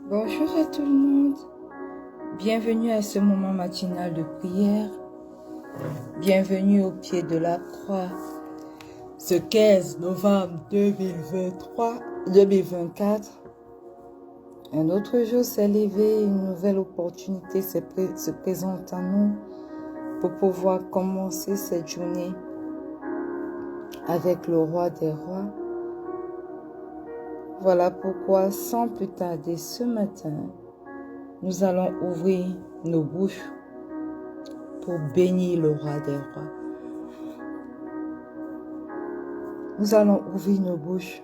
Bonjour à tout le monde, bienvenue à ce moment matinal de prière, bienvenue au pied de la croix, ce 15 novembre 2024. Un autre jour s'est levé, une nouvelle opportunité se présente à nous pour pouvoir commencer cette journée avec le roi des rois. Voilà pourquoi, sans plus tarder ce matin, nous allons ouvrir nos bouches pour bénir le roi des rois. Nous allons ouvrir nos bouches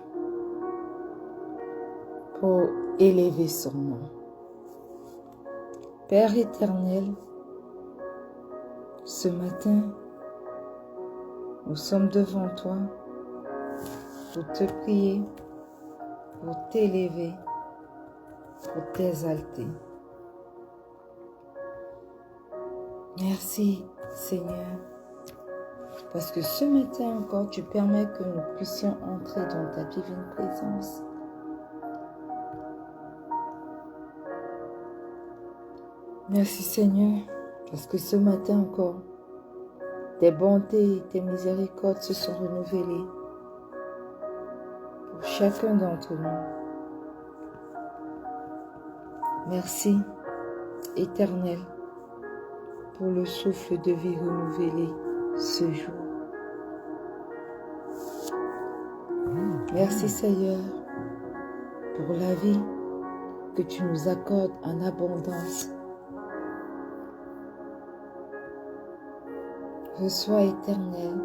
pour élever son nom. Père éternel, ce matin, nous sommes devant toi pour te prier, pour t'élever, pour t'exalter. Merci Seigneur, parce que ce matin encore, tu permets que nous puissions entrer dans ta divine présence. Merci Seigneur, parce que ce matin encore, tes bontés et tes miséricordes se sont renouvelées pour chacun d'entre nous. Merci Éternel pour le souffle de vie renouvelé ce jour. Merci Seigneur pour la vie que tu nous accordes en abondance. Reçois Éternel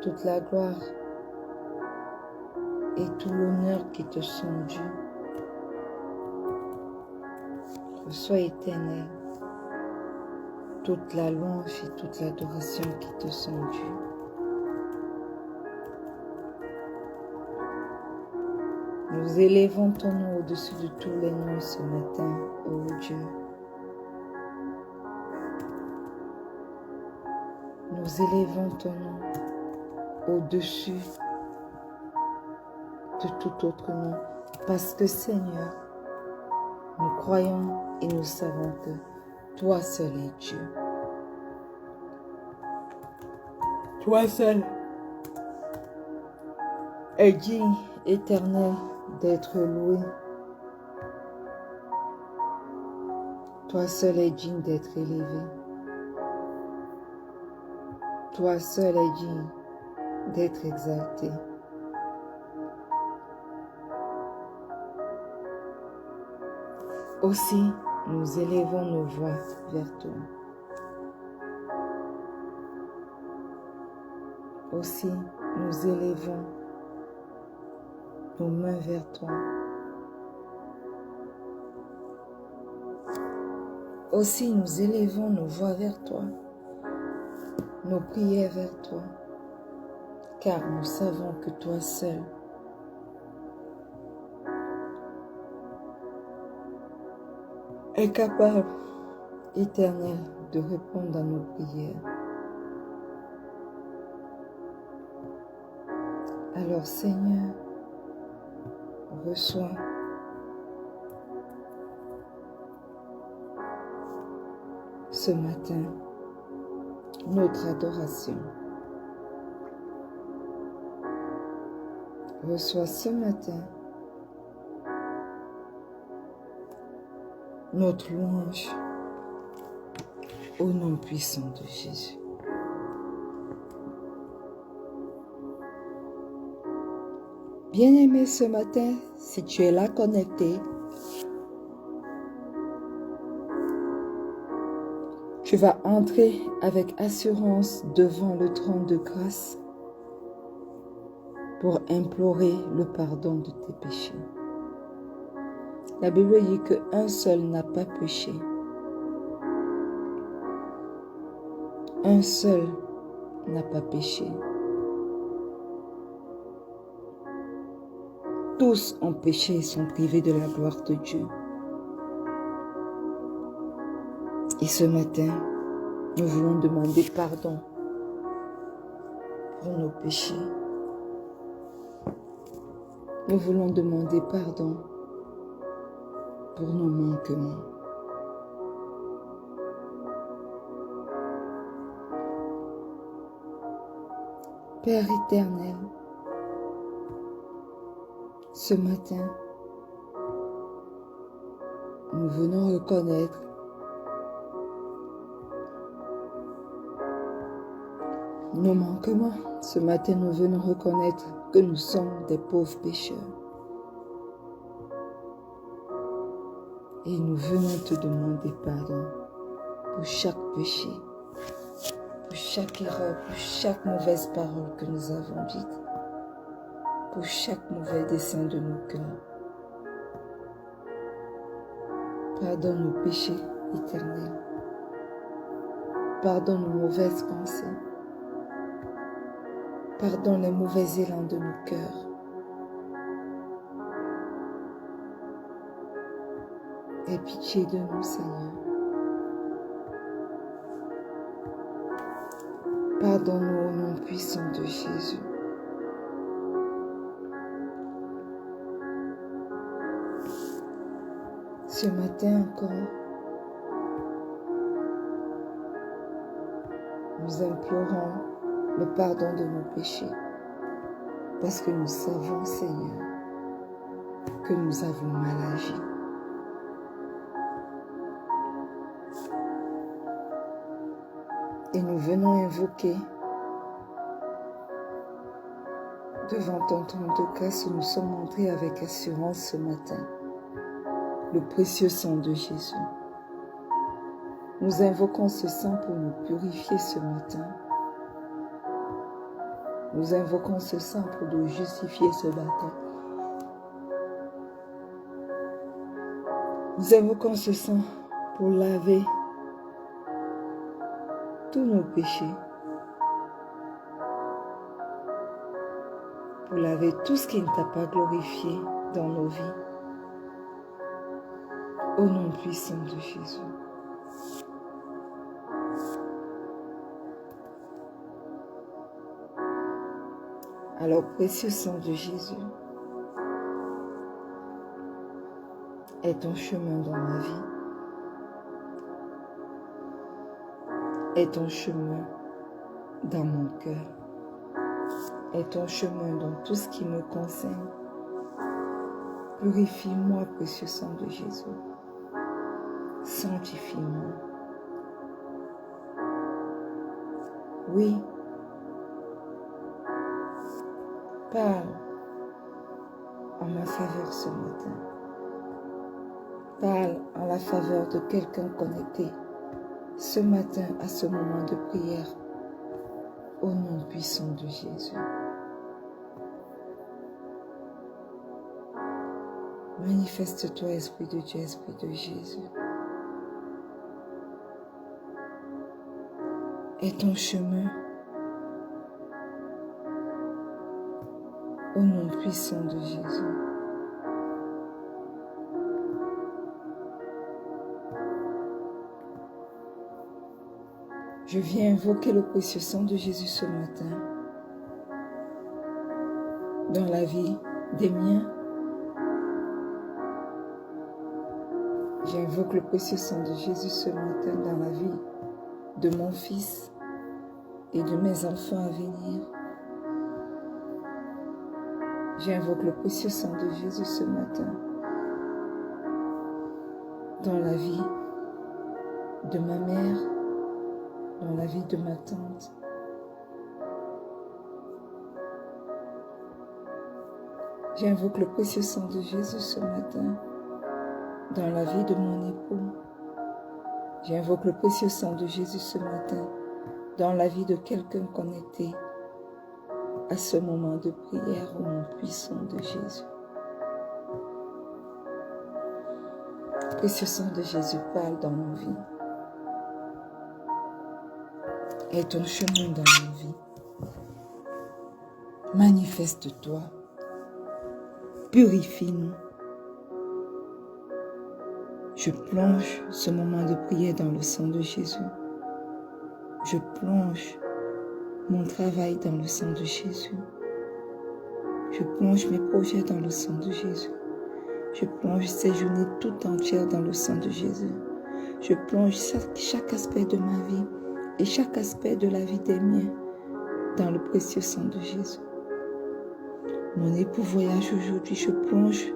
toute la gloire et tout l'honneur qui te sont dus. Reçois Éternel toute la louange et toute l'adoration qui te sont dues. Nous élevons ton nom au-dessus de tous les noms ce matin, ô Dieu. Nous élevons ton nom au-dessus de tout autre nom, parce que Seigneur, nous croyons et nous savons que toi seul es Dieu. Toi seul es digne, Éternel, d'être loué. Toi seul es digne d'être élevé. Toi seul es digne d'être exalté. Aussi, nous élevons nos voix vers toi. Aussi, nous élevons nos mains vers toi. Aussi, nous élevons nos voix vers toi, nos prières vers toi, car nous savons que toi seul est capable, Éternel, de répondre à nos prières. Alors, Seigneur, reçois ce matin notre adoration. Reçois ce matin notre louange au nom puissant de Jésus. Bien-aimé, ce matin, si tu es là connecté, tu vas entrer avec assurance devant le trône de grâce pour implorer le pardon de tes péchés. La Bible dit qu'un seul n'a pas péché. Un seul n'a pas péché. Tous ont péché et sont privés de la gloire de Dieu. Et ce matin, nous voulons demander pardon pour nos péchés. Nous voulons demander pardon pour nos manquements. Père éternel, ce matin, nous venons reconnaître nos manquements. Ce matin, nous venons reconnaître que nous sommes des pauvres pécheurs. Et nous venons te demander pardon pour chaque péché, pour chaque erreur, pour chaque mauvaise parole que nous avons dite, pour chaque mauvais dessein de nos cœurs. Pardonne nos péchés éternels. Pardonne nos mauvaises pensées. Pardonne les mauvais élans de nos cœurs. Aie pitié de nous, Seigneur. Pardonne-nous au nom puissant de Jésus. Ce matin encore, nous implorons le pardon de nos péchés, parce que nous savons, Seigneur, que nous avons mal agi. Et nous venons invoquer devant ton trône de grâce où nous sommes entrés avec assurance ce matin, le précieux sang de Jésus. Nous invoquons ce sang pour nous purifier ce matin. Nous invoquons ce sang pour nous justifier ce matin. Nous invoquons ce sang pour laver tous nos péchés, pour laver tout ce qui ne t'a pas glorifié dans nos vies. Au nom puissant de Jésus. Alors, précieux sang de Jésus, est ton chemin dans ma vie, est ton chemin dans mon cœur, est ton chemin dans tout ce qui me concerne. Purifie-moi, précieux sang de Jésus. Sanctifie-moi. Oui. Parle en ma faveur ce matin. Parle en la faveur de quelqu'un connecté ce matin à ce moment de prière au nom puissant de Jésus. Manifeste-toi, Esprit de Dieu, Esprit de Jésus. Et ton chemin au nom puissant de Jésus. Je viens invoquer le précieux sang de Jésus ce matin dans la vie des miens. J'invoque le précieux sang de Jésus ce matin dans la vie de mon fils et de mes enfants à venir. J'invoque le précieux sang de Jésus ce matin dans la vie de ma mère, dans la vie de ma tante. J'invoque le précieux sang de Jésus ce matin dans la vie de mon époux. J'invoque le précieux sang de Jésus ce matin dans la vie de quelqu'un connecté à ce moment de prière au nom puissant de Jésus. Précieux sang de Jésus, parle dans nos vies. Et ton chemin dans nos vies. Manifeste-toi. Purifie-nous. Je plonge ce moment de prière dans le sang de Jésus. Je plonge mon travail dans le sang de Jésus. Je plonge mes projets dans le sang de Jésus. Je plonge ces journées tout entières dans le sang de Jésus. Je plonge chaque aspect de ma vie et chaque aspect de la vie des miens dans le précieux sang de Jésus. Mon époux voyage aujourd'hui, je plonge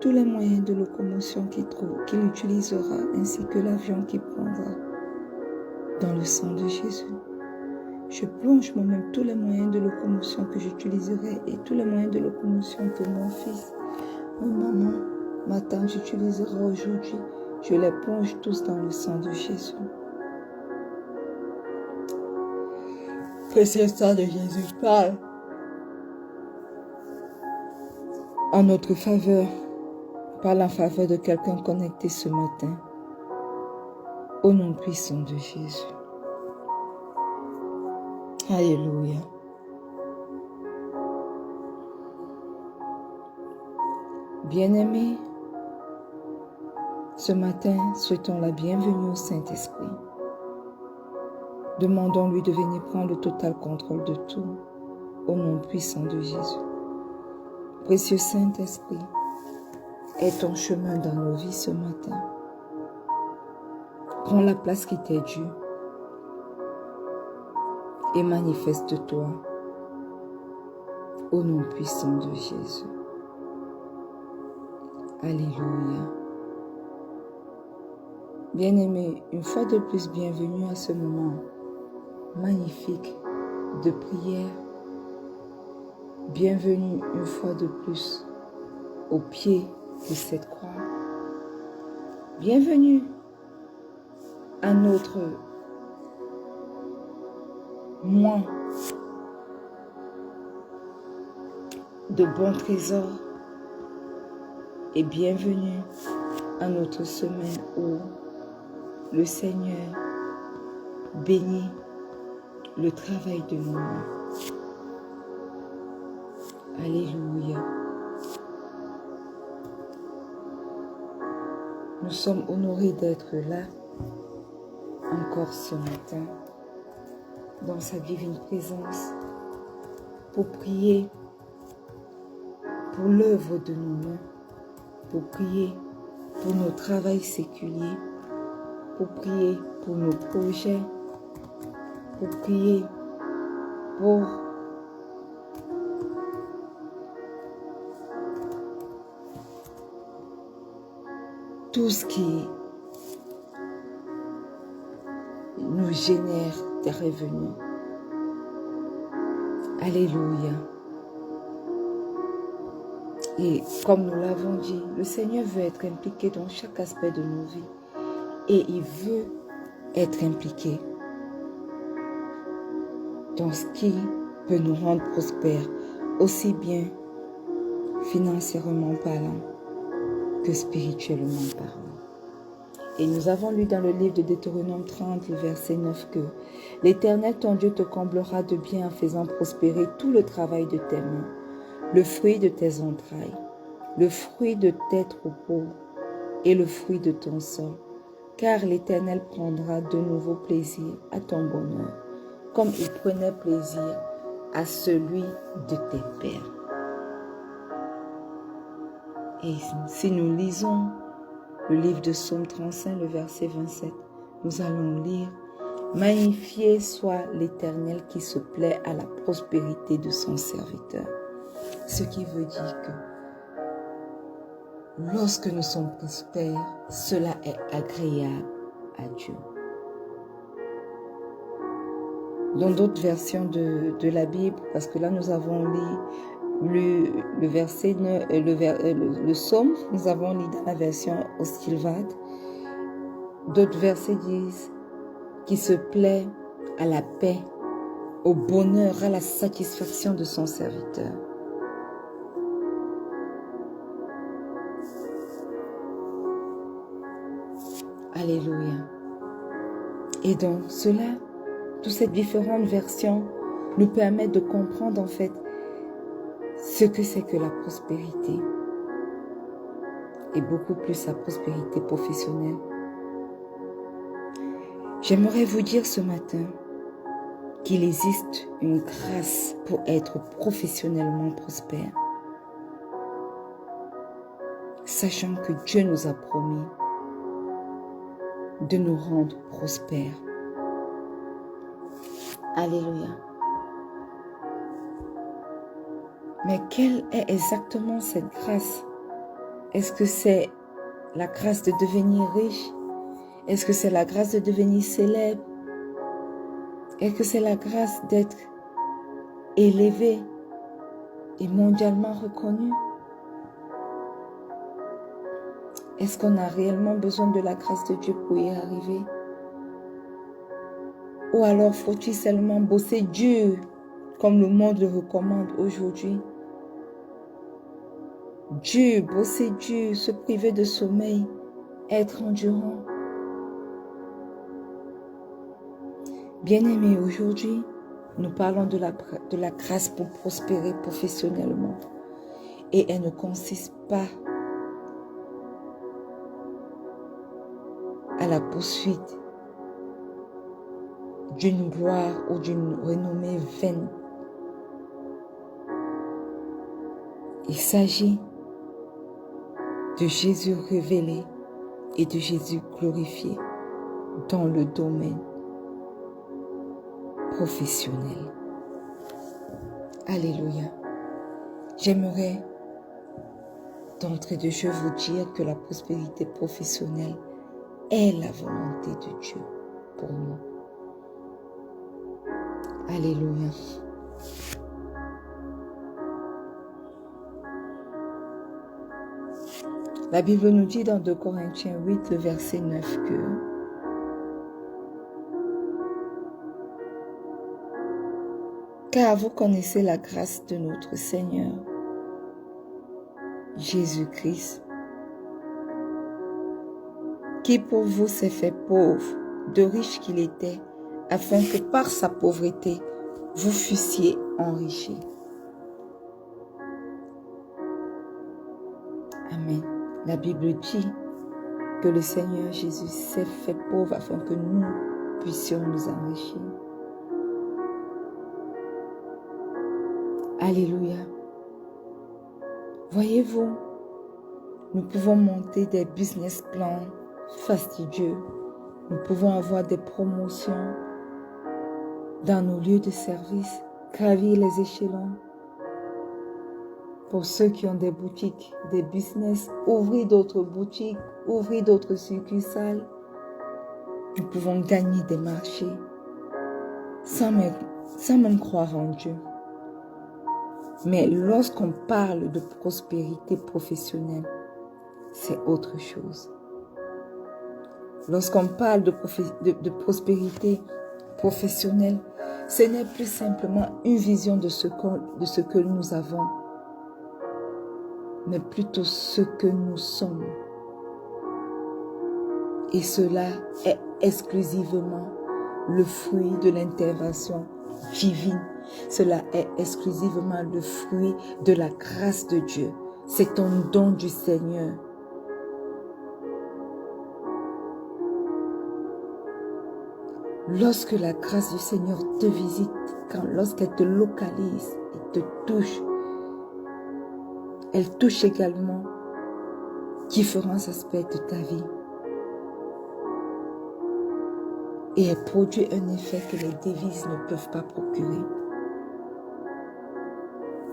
tous les moyens de locomotion qu'il utilisera ainsi que l'avion qu'il prendra dans le sang de Jésus. Je plonge moi-même tous les moyens de locomotion que j'utiliserai et tous les moyens de locomotion que mon fils, ma maman, ma tante utilisera aujourd'hui. Je les plonge tous dans le sang de Jésus. Précieux sang de Jésus, parle en notre faveur. Parle en faveur de quelqu'un connecté ce matin. Au nom puissant de Jésus. Alléluia. Bien-aimés, ce matin, souhaitons la bienvenue au Saint-Esprit. Demandons-lui de venir prendre le total contrôle de tout, au nom puissant de Jésus. Précieux Saint-Esprit, aie ton chemin dans nos vies ce matin. Prends la place qui t'est due et manifeste-toi au nom puissant de Jésus. Alléluia. Bien-aimés, une fois de plus, bienvenue à ce moment magnifique de prière. Bienvenue une fois de plus au pied de cette croix. Bienvenue à notre mois de bons trésors et bienvenue à notre semaine où le Seigneur bénit le travail de nos mains. Alléluia. Nous sommes honorés d'être là encore ce matin dans sa divine présence pour prier pour l'œuvre de nos mains, pour prier pour nos travails séculiers, pour prier pour nos projets, pour prier pour tout ce qui nous génère des revenus. Alléluia. Et comme nous l'avons dit, le Seigneur veut être impliqué dans chaque aspect de nos vies. Et il veut être impliqué dans ce qui peut nous rendre prospères, aussi bien financièrement parlant que spirituellement parlant. Et nous avons lu dans le livre de Deutéronome 30, le verset 9, que l'Éternel ton Dieu te comblera de bien en faisant prospérer tout le travail de tes mains, le fruit de tes entrailles, le fruit de tes troupeaux et le fruit de ton sol, car l'Éternel prendra de nouveau plaisir à ton bonheur, comme il prenait plaisir à celui de tes pères. Et si nous lisons le livre de Psaume 35, le verset 27, nous allons lire « Magnifié soit l'Éternel qui se plaît à la prospérité de son serviteur ». Ce qui veut dire que lorsque nous sommes prospères, cela est agréable à Dieu. Dans d'autres versions de la Bible, parce que là nous avons lu le verset, le psaume, nous avons lu dans la version Ostilvad. D'autres versets disent qu'il se plaît à la paix, au bonheur, à la satisfaction de son serviteur. Alléluia. Et donc cela, toutes ces différentes versions nous permettent de comprendre en fait ce que c'est que la prospérité. et beaucoup plus sa prospérité professionnelle. J'aimerais vous dire ce matin qu'il existe une grâce pour être professionnellement prospère, sachant que Dieu nous a promis de nous rendre prospères. Alléluia. Mais quelle est exactement cette grâce? Est-ce que c'est la grâce de devenir riche? Est-ce que c'est la grâce de devenir célèbre? Est-ce que c'est la grâce d'être élevé et mondialement reconnu? Est-ce qu'on a réellement besoin de la grâce de Dieu pour y arriver? Ou alors faut-il seulement bosser dur comme le monde le recommande aujourd'hui? Dur, bosser dur, se priver de sommeil, être endurant. Bien-aimés, aujourd'hui, nous parlons de la grâce pour prospérer professionnellement. Et elle ne consiste pas à la poursuite d'une gloire ou d'une renommée vaine. Il s'agit de Jésus révélé et de Jésus glorifié dans le domaine professionnel. Alléluia. J'aimerais d'entrée de jeu vous dire que la prospérité professionnelle est la volonté de Dieu pour nous. Alléluia. La Bible nous dit dans 2 Corinthiens 8, le verset 9 que car vous connaissez la grâce de notre Seigneur Jésus-Christ, qui pour vous s'est fait pauvre, de riche qu'il était, afin que par sa pauvreté, vous fussiez enrichis. Amen. La Bible dit que le Seigneur Jésus s'est fait pauvre afin que nous puissions nous enrichir. Alléluia. Voyez-vous, nous pouvons monter des business plans fastidieux. Nous pouvons avoir des promotions dans nos lieux de service, gravir les échelons. Pour ceux qui ont des boutiques, des business, ouvrir d'autres boutiques, ouvrir d'autres succursales. Nous pouvons gagner des marchés sans même croire en Dieu. Mais lorsqu'on parle de prospérité professionnelle, c'est autre chose. Lorsqu'on parle de prospérité professionnelle, ce n'est plus simplement une vision de ce que nous avons, mais plutôt ce que nous sommes. Et cela est exclusivement le fruit de l'intervention divine. Cela est exclusivement le fruit de la grâce de Dieu. C'est un don du Seigneur. Lorsque la grâce du Seigneur te visite, lorsqu'elle te localise et te touche, elle touche également différents aspects de ta vie. Et elle produit un effet que les devises ne peuvent pas procurer.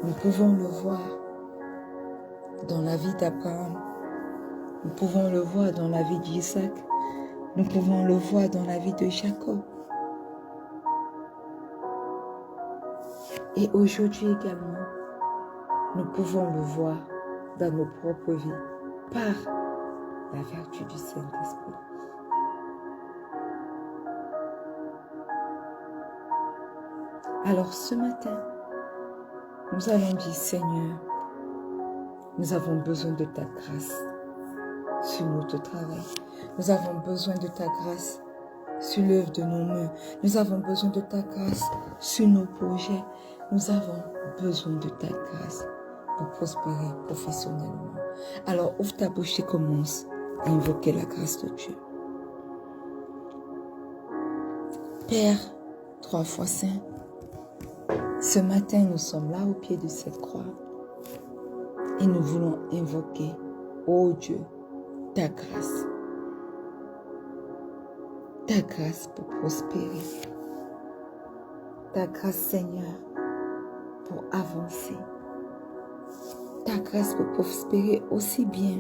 Nous pouvons le voir dans la vie d'Abraham. Nous pouvons le voir dans la vie d'Isaac. Nous pouvons le voir dans la vie de Jacob. Et aujourd'hui également, nous pouvons le voir dans nos propres vies par la vertu du Saint-Esprit. Alors ce matin, nous allons dire, Seigneur, nous avons besoin de ta grâce sur notre travail. Nous avons besoin de ta grâce sur l'œuvre de nos mains. Nous avons besoin de ta grâce sur nos projets. Nous avons besoin de ta grâce pour prospérer professionnellement. Alors ouvre ta bouche et commence à invoquer la grâce de Dieu. Père, 3 fois saint, ce matin nous sommes là au pied de cette croix et nous voulons invoquer, ô Dieu, ta grâce. Ta grâce pour prospérer. Ta grâce, Seigneur, pour avancer. Ta grâce pour prospérer aussi bien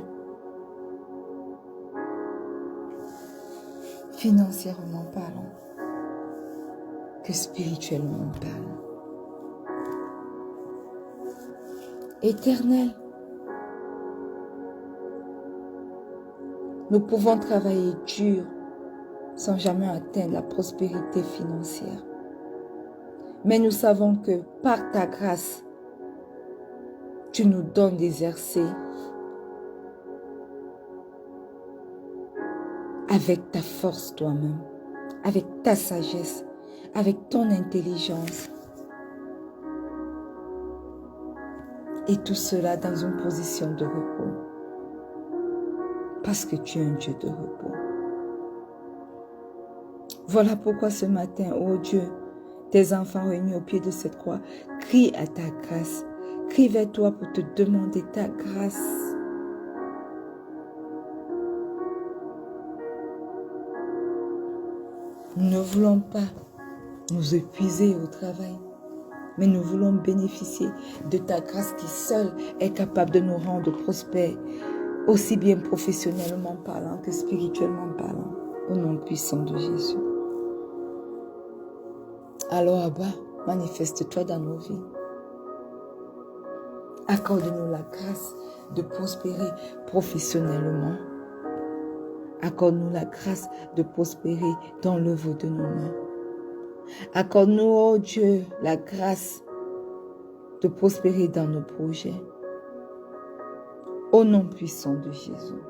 financièrement parlant que spirituellement parlant. Éternel, nous pouvons travailler dur sans jamais atteindre la prospérité financière. Mais nous savons que par ta grâce, tu nous donnes d'exercer avec ta force toi-même, avec ta sagesse, avec ton intelligence. Et tout cela dans une position de repos. Parce que tu es un Dieu de repos. Voilà pourquoi ce matin, ô Dieu, tes enfants réunis au pied de cette croix crient à ta grâce. Crient vers toi pour te demander ta grâce. Nous ne voulons pas nous épuiser au travail, mais nous voulons bénéficier de ta grâce qui seule est capable de nous rendre prospères, aussi bien professionnellement parlant que spirituellement parlant, au nom puissant de Jésus. Alors, Abba, manifeste-toi dans nos vies. Accorde-nous la grâce de prospérer professionnellement. Accorde-nous la grâce de prospérer dans l'œuvre de nos mains. Accorde-nous, oh Dieu, la grâce de prospérer dans nos projets. Au nom puissant de Jésus.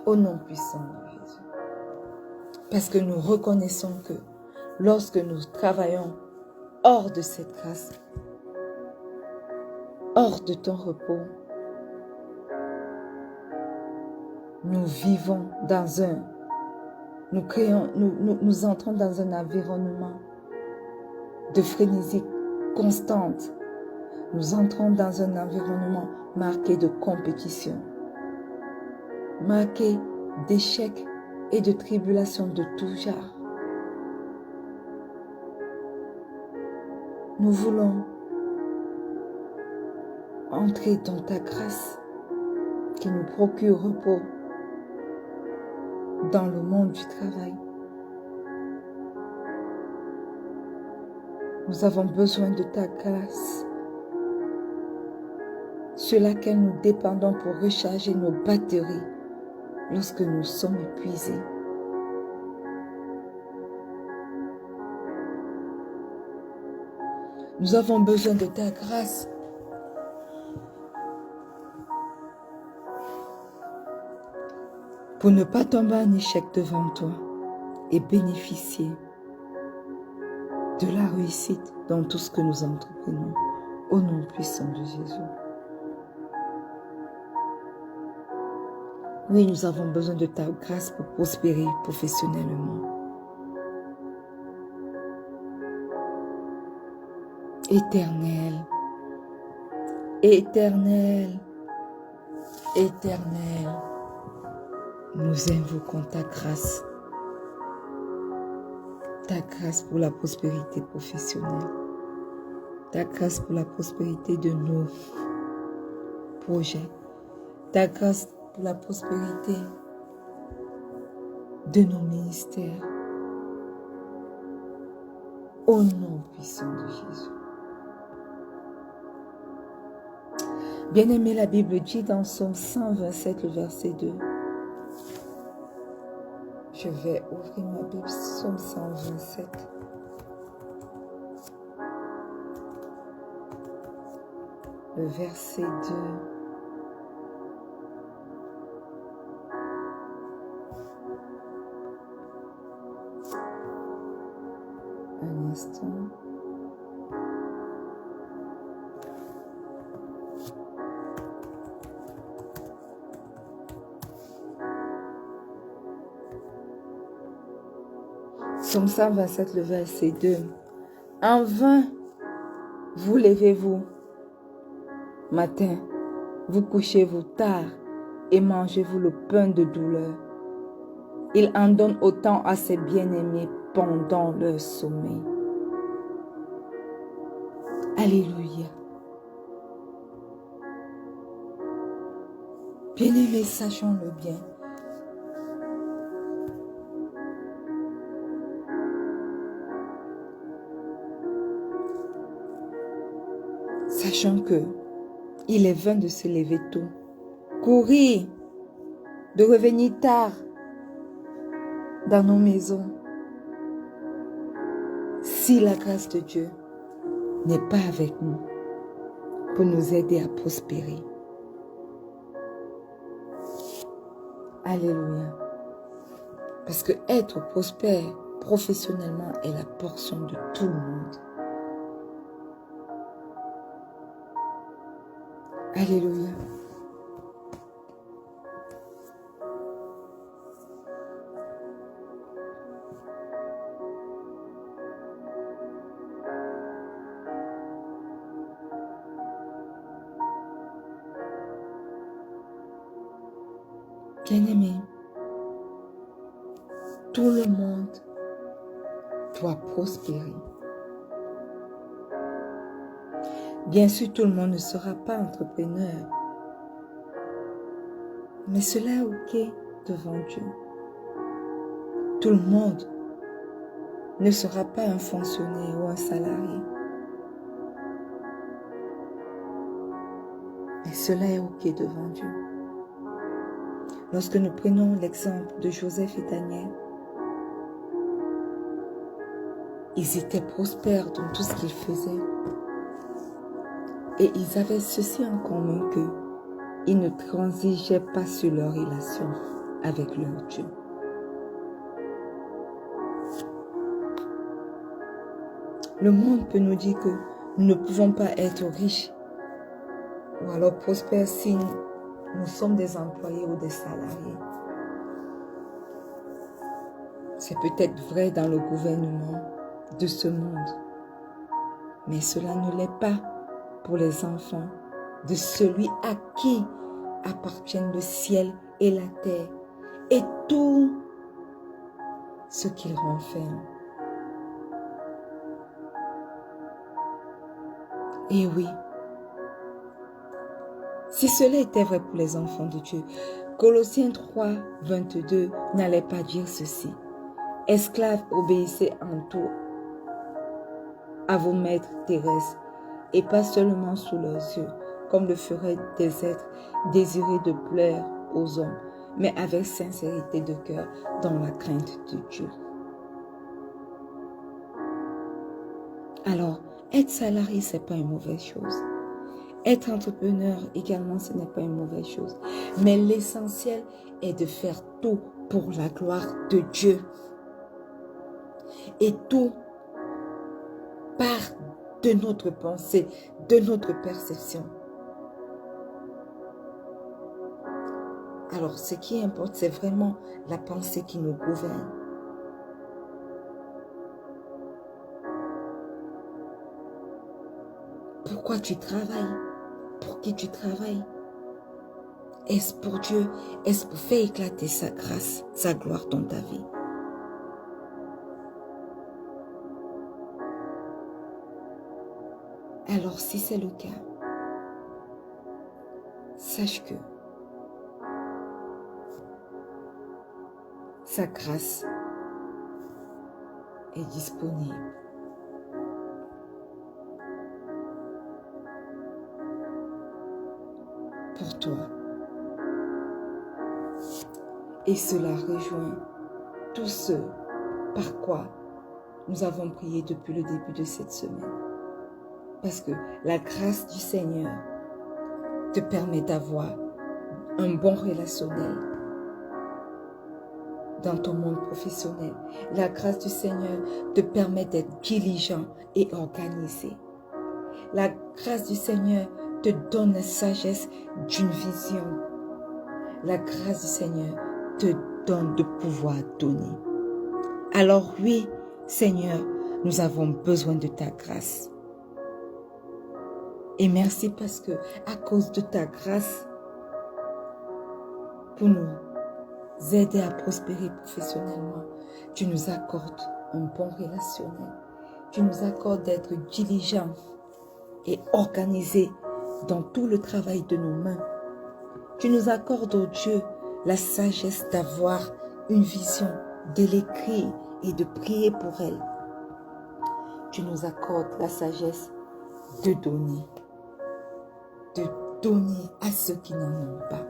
Au nom puissant de Jésus. Parce que nous reconnaissons que lorsque nous travaillons hors de cette grâce, hors de ton repos, nous vivons dans nous entrons dans un environnement de frénésie constante. Nous entrons dans un environnement marqué de compétition, marqué d'échecs et de tribulations de tout genre. Nous voulons entrer dans ta grâce qui nous procure repos dans le monde du travail. Nous avons besoin de ta grâce sur laquelle nous dépendons pour recharger nos batteries lorsque nous sommes épuisés. Nous avons besoin de ta grâce pour ne pas tomber en échec devant toi et bénéficier de la réussite dans tout ce que nous entreprenons, au nom puissant de Jésus. Oui, nous avons besoin de ta grâce pour prospérer professionnellement. Éternel, éternel, éternel, nous invoquons ta grâce pour la prospérité professionnelle, ta grâce pour la prospérité de nos projets, ta grâce pour la prospérité de nos ministères, au nom puissant de Jésus. Bien-aimé, la Bible dit dans Psaume 127, le verset 2. Je vais ouvrir ma Bible, Psaume 127. Le verset 2. Un instant. Psaume 127, le verset 2. En vain, vous levez-vous matin, vous couchez-vous tard et mangez-vous le pain de douleur. Il en donne autant à ses bien-aimés pendant leur sommeil. Alléluia. Bien-aimés, sachons-le bien. Sachant que il est vain de se lever tôt, courir, de revenir tard dans nos maisons, si la grâce de Dieu n'est pas avec nous pour nous aider à prospérer. Alléluia. Parce que être prospère professionnellement est la portion de tout le monde. Alléluia. Bien-aimé, tout le monde doit prospérer. Bien sûr, tout le monde ne sera pas entrepreneur, mais cela est OK devant Dieu. Tout le monde ne sera pas un fonctionnaire ou un salarié, mais cela est OK devant Dieu. Lorsque nous prenons l'exemple de Joseph et Daniel, ils étaient prospères dans tout ce qu'ils faisaient. Et ils avaient ceci en commun qu'ils ne transigeaient pas sur leur relation avec leur Dieu. Le monde peut nous dire que nous ne pouvons pas être riches ou alors prospères si nous sommes des employés ou des salariés. C'est peut-être vrai dans le gouvernement de ce monde, mais cela ne l'est pas pour les enfants de celui à qui appartiennent le ciel et la terre et tout ce qu'il renferme. Et oui, si cela était vrai pour les enfants de Dieu, Colossiens 3, 22 n'allait pas dire ceci. Esclaves, obéissez en tout à vos maîtres terrestres et pas seulement sous leurs yeux, comme le feraient des êtres désirés de plaire aux hommes, mais avec sincérité de cœur dans la crainte de Dieu. Alors, être salarié, ce n'est pas une mauvaise chose. Être entrepreneur également, ce n'est pas une mauvaise chose. Mais l'essentiel est de faire tout pour la gloire de Dieu. Et tout part de notre pensée, de notre perception. Alors, ce qui importe, c'est vraiment la pensée qui nous gouverne. Pourquoi tu travailles? Pour qui tu travailles? Est-ce pour Dieu? Est-ce pour faire éclater sa grâce, sa gloire dans ta vie? Alors, si c'est le cas, sache que sa grâce est disponible. Pour toi. Et cela rejoint tout ce par quoi nous avons prié depuis le début de cette semaine. Parce que la grâce du Seigneur te permet d'avoir un bon relationnel dans ton monde professionnel. La grâce du Seigneur te permet d'être diligent et organisé. La grâce du Seigneur te donne la sagesse d'une vision. La grâce du Seigneur te donne de pouvoir donner. Alors oui, Seigneur, nous avons besoin de ta grâce. Et merci parce que à cause de ta grâce, pour nous aider à prospérer professionnellement, tu nous accordes un bon relationnel. Tu nous accordes d'être diligents et organisés dans tout le travail de nos mains. Tu nous accordes, oh Dieu, la sagesse d'avoir une vision, de l'écrire et de prier pour elle. Tu nous accordes la sagesse de donner à ceux qui n'en ont pas,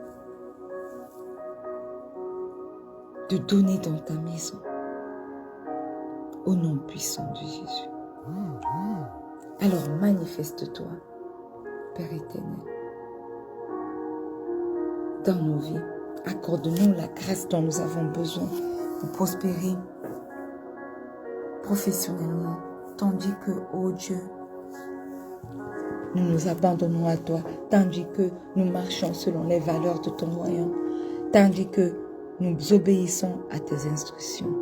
de donner dans ta maison, au nom puissant de Jésus. Alors manifeste-toi, Père éternel, dans nos vies. Accorde-nous la grâce dont nous avons besoin pour prospérer professionnellement, tandis que, ô Dieu, nous nous abandonnons à toi, tandis que nous marchons selon les valeurs de ton royaume, tandis que nous obéissons à tes instructions.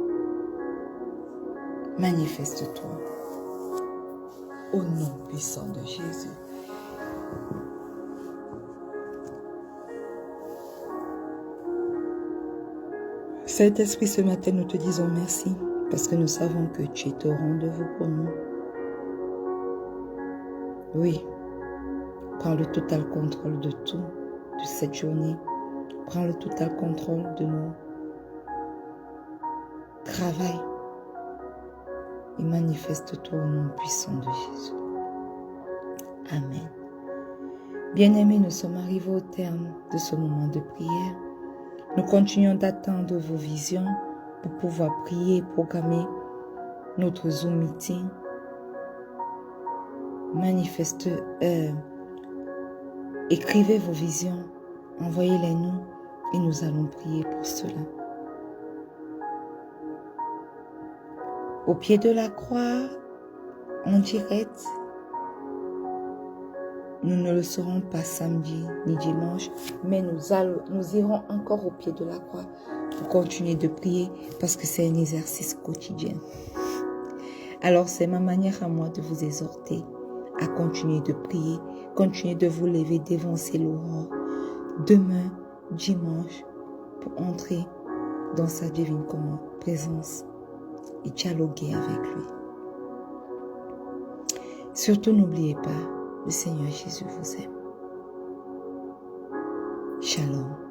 Manifeste-toi au nom puissant de Jésus. Saint-Esprit, ce matin, nous te disons merci parce que nous savons que tu es au rendez-vous pour nous. Oui, prends le total contrôle de tout, de cette journée. Prends le total contrôle de nos travail et manifeste-toi au nom puissant de Jésus. Amen. Bien-aimés, nous sommes arrivés au terme de ce moment de prière. Nous continuons d'attendre vos visions pour pouvoir prier et programmer notre Zoom meeting. Écrivez vos visions, envoyez-les nous et nous allons prier pour cela. Au pied de la croix, en direct, nous ne le serons pas samedi ni dimanche, mais nous irons encore au pied de la croix pour continuer de prier parce que c'est un exercice quotidien. Alors c'est ma manière à moi de vous exhorter à continuer de prier, continuer de vous lever, d'évancer l'aurore demain, dimanche, pour entrer dans sa divine présence et dialoguer avec lui. Surtout n'oubliez pas, le Seigneur Jésus vous aime. Shalom.